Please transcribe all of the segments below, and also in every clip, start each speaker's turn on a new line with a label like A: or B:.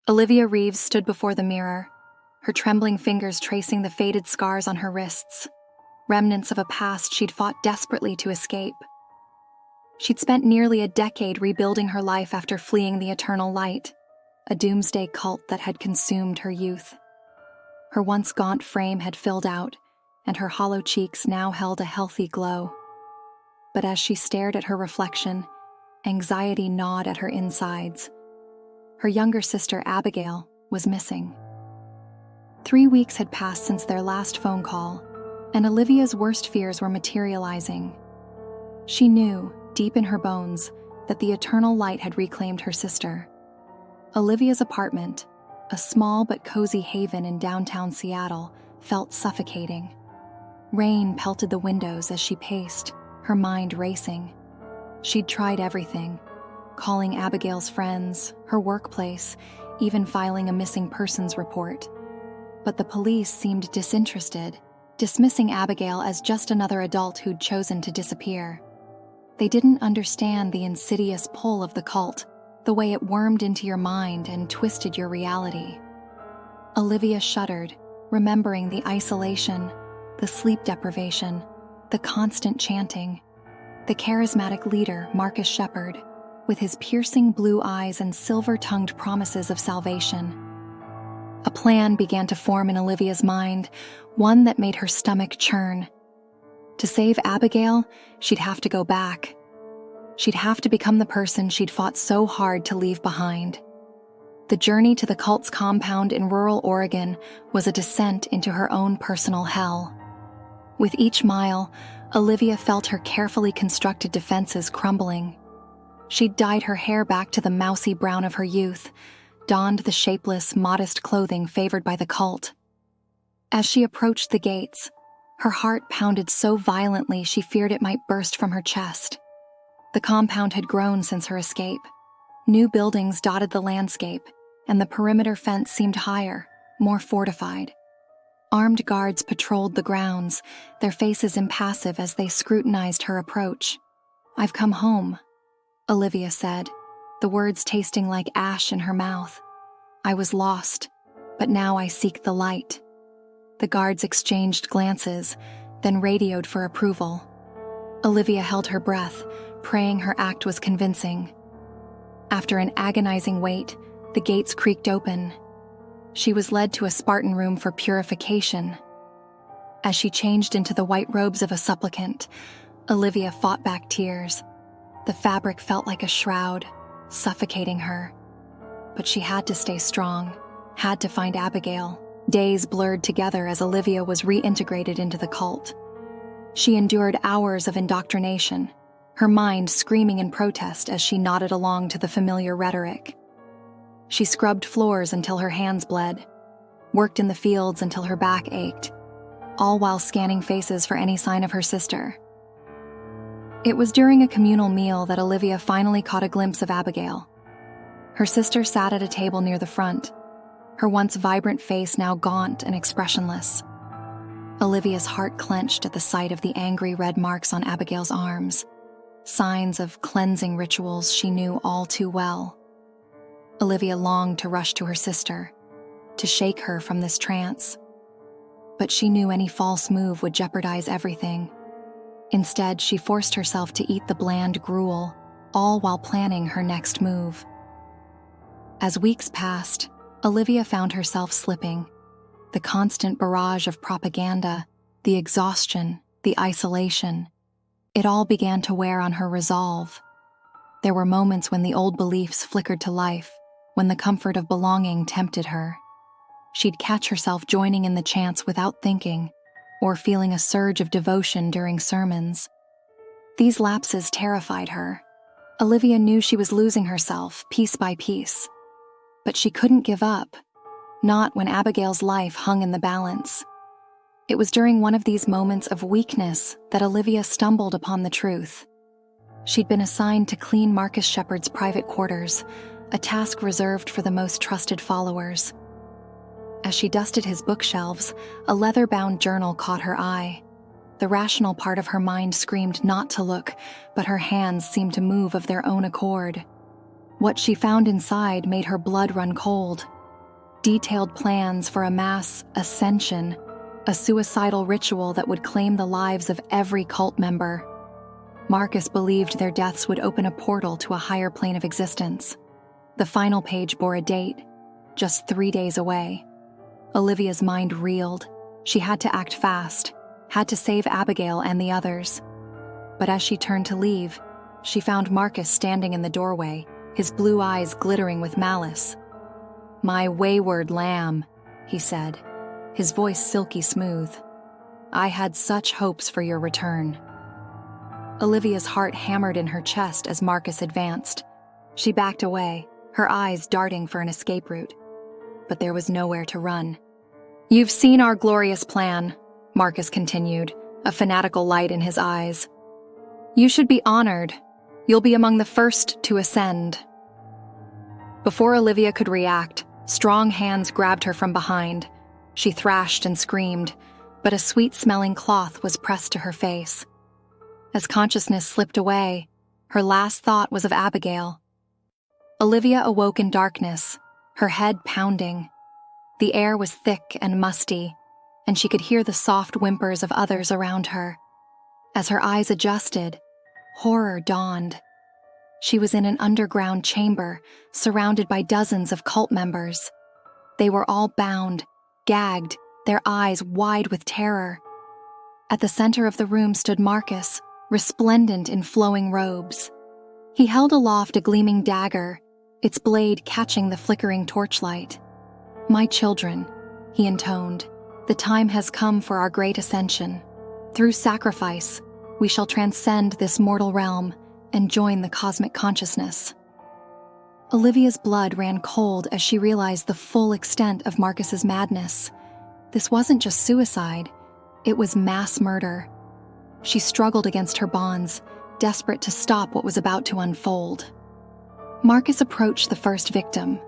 A: Olivia Reeves stood before the mirror, her trembling fingers tracing the faded scars on her wrists, remnants of a past she'd fought desperately to escape. She'd spent nearly a decade rebuilding her life after fleeing the eternal light, a doomsday cult that had consumed her youth. Her once gaunt frame had filled out, and her hollow cheeks now held a healthy glow. But as she stared at her reflection, anxiety gnawed at her insides. Her younger sister, Abigail, was missing. 3 weeks had passed since their last phone call, and Olivia's worst fears were materializing. She knew, deep in her bones, that the eternal light had reclaimed her sister. Olivia's apartment, a small but cozy haven in downtown Seattle, felt suffocating. Rain pelted the windows as she paced, her mind racing. She'd tried everything, calling Abigail's friends, her workplace, even filing a missing persons report. But the police seemed disinterested, dismissing Abigail as just another adult who'd chosen to disappear. They didn't understand the insidious pull of the cult, the way it wormed into your mind and twisted your reality. Olivia shuddered, remembering the isolation, the sleep deprivation, the constant chanting. The charismatic leader, Marcus Shepard, with his piercing blue eyes and silver-tongued promises of salvation. A plan began to form in Olivia's mind, one that made her stomach churn. To save Abigail, she'd have to go back. She'd have to become the person she'd fought so hard to leave behind. The journey to the cult's compound in rural Oregon was a descent into her own personal hell. With each mile, Olivia felt her carefully constructed defenses crumbling. She'd dyed her hair back to the mousy brown of her youth, donned the shapeless, modest clothing favored by the cult. As she approached the gates, her heart pounded so violently she feared it might burst from her chest. The compound had grown since her escape. New buildings dotted the landscape, and the perimeter fence seemed higher, more fortified. Armed guards patrolled the grounds, their faces impassive as they scrutinized her approach. "I've come home," Olivia said, the words tasting like ash in her mouth. "I was lost, but now I seek the light." The guards exchanged glances, then radioed for approval. Olivia held her breath, praying her act was convincing. After an agonizing wait, the gates creaked open. She was led to a Spartan room for purification. As she changed into the white robes of a supplicant, Olivia fought back tears. The fabric felt like a shroud, suffocating her. But she had to stay strong, had to find Abigail. Days blurred together as Olivia was reintegrated into the cult. She endured hours of indoctrination, her mind screaming in protest as she nodded along to the familiar rhetoric. She scrubbed floors until her hands bled, worked in the fields until her back ached, all while scanning faces for any sign of her sister. It was during a communal meal that Olivia finally caught a glimpse of Abigail. Her sister sat at a table near the front, her once vibrant face now gaunt and expressionless. Olivia's heart clenched at the sight of the angry red marks on Abigail's arms, signs of cleansing rituals she knew all too well. Olivia longed to rush to her sister, to shake her from this trance. But she knew any false move would jeopardize everything. Instead, she forced herself to eat the bland gruel, all while planning her next move. As weeks passed, Olivia found herself slipping. The constant barrage of propaganda, the exhaustion, the isolation, it all began to wear on her resolve. There were moments when the old beliefs flickered to life, when the comfort of belonging tempted her. She'd catch herself joining in the chants without thinking, or feeling a surge of devotion during sermons. These lapses terrified her. Olivia knew she was losing herself, piece by piece. But she couldn't give up, not when Abigail's life hung in the balance. It was during one of these moments of weakness that Olivia stumbled upon the truth. She'd been assigned to clean Marcus Shepard's private quarters, a task reserved for the most trusted followers. As she dusted his bookshelves, a leather-bound journal caught her eye. The rational part of her mind screamed not to look, but her hands seemed to move of their own accord. What she found inside made her blood run cold, detailed plans for a mass ascension, a suicidal ritual that would claim the lives of every cult member. Marcus believed their deaths would open a portal to a higher plane of existence. The final page bore a date, just 3 days away. Olivia's mind reeled. She had to act fast, had to save Abigail and the others. But as she turned to leave, she found Marcus standing in the doorway, his blue eyes glittering with malice. "My wayward lamb," he said, his voice silky smooth. "I had such hopes for your return." Olivia's heart hammered in her chest as Marcus advanced. She backed away, her eyes darting for an escape route. But there was nowhere to run. "You've seen our glorious plan," Marcus continued, a fanatical light in his eyes. "You should be honored. You'll be among the first to ascend." Before Olivia could react, strong hands grabbed her from behind. She thrashed and screamed, but a sweet-smelling cloth was pressed to her face. As consciousness slipped away, her last thought was of Abigail. Olivia awoke in darkness, her head pounding. The air was thick and musty, and she could hear the soft whimpers of others around her. As her eyes adjusted, horror dawned. She was in an underground chamber, surrounded by dozens of cult members. They were all bound, gagged, their eyes wide with terror. At the center of the room stood Marcus, resplendent in flowing robes. He held aloft a gleaming dagger, its blade catching the flickering torchlight. "My children," he intoned, "the time has come for our great ascension. Through sacrifice, we shall transcend this mortal realm and join the cosmic consciousness." Olivia's blood ran cold as she realized the full extent of Marcus's madness. This wasn't just suicide, it was mass murder. She struggled against her bonds, desperate to stop what was about to unfold. Marcus approached the first victim,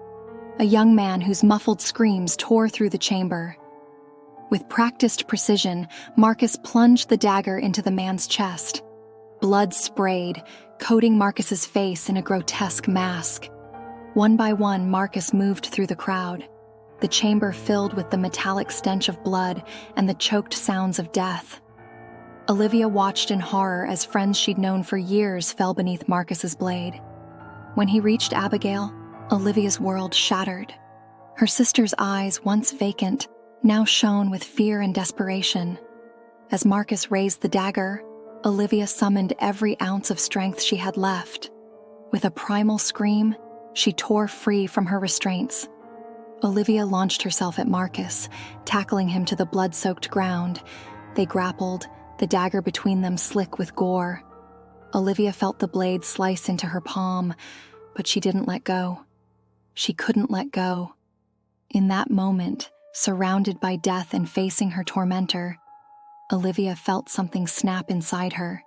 A: a young man whose muffled screams tore through the chamber. With practiced precision, Marcus plunged the dagger into the man's chest. Blood sprayed, coating Marcus's face in a grotesque mask. One by one, Marcus moved through the crowd, the chamber filled with the metallic stench of blood and the choked sounds of death. Olivia watched in horror as friends she'd known for years fell beneath Marcus's blade. When he reached Abigail, Olivia's world shattered. Her sister's eyes, once vacant, now shone with fear and desperation. As Marcus raised the dagger, Olivia summoned every ounce of strength she had left. With a primal scream, she tore free from her restraints. Olivia launched herself at Marcus, tackling him to the blood-soaked ground. They grappled, the dagger between them slick with gore. Olivia felt the blade slice into her palm, but she didn't let go. She couldn't let go. In that moment, surrounded by death and facing her tormentor, Olivia felt something snap inside her.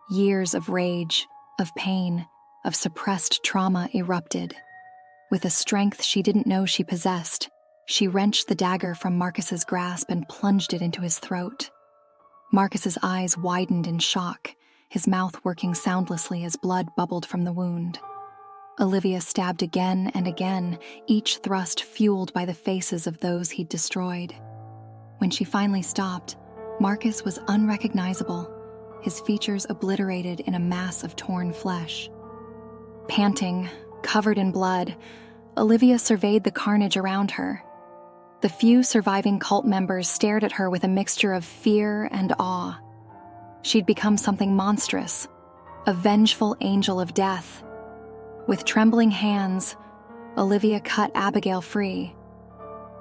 A: Years of rage, of pain, of suppressed trauma erupted. With a strength she didn't know she possessed, she wrenched the dagger from Marcus's grasp and plunged it into his throat. Marcus's eyes widened in shock, his mouth working soundlessly as blood bubbled from the wound. Olivia stabbed again and again, each thrust fueled by the faces of those he'd destroyed. When she finally stopped, Marcus was unrecognizable, his features obliterated in a mass of torn flesh. Panting, covered in blood, Olivia surveyed the carnage around her. The few surviving cult members stared at her with a mixture of fear and awe. She'd become something monstrous, a vengeful angel of death. With trembling hands, Olivia cut Abigail free.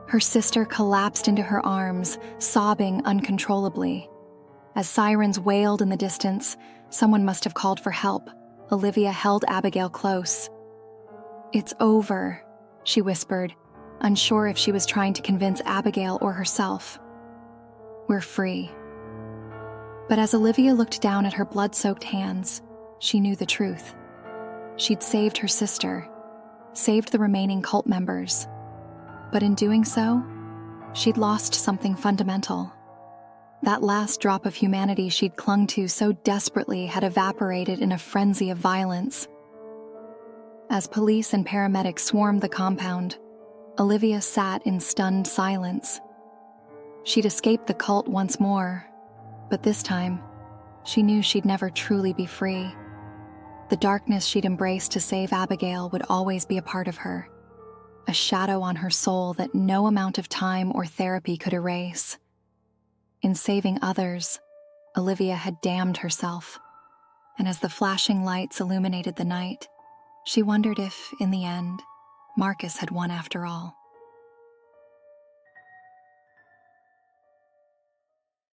A: Her sister collapsed into her arms, sobbing uncontrollably. As sirens wailed in the distance, someone must have called for help. Olivia held Abigail close. "It's over," she whispered, unsure if she was trying to convince Abigail or herself. "We're free." But as Olivia looked down at her blood-soaked hands, she knew the truth. She'd saved her sister, saved the remaining cult members. But in doing so, she'd lost something fundamental. That last drop of humanity she'd clung to so desperately had evaporated in a frenzy of violence. As police and paramedics swarmed the compound, Olivia sat in stunned silence. She'd escaped the cult once more, but this time, she knew she'd never truly be free. The darkness she'd embraced to save Abigail would always be a part of her, a shadow on her soul that no amount of time or therapy could erase. In saving others, Olivia had damned herself, and as the flashing lights illuminated the night, she wondered if, in the end, Marcus had won after all.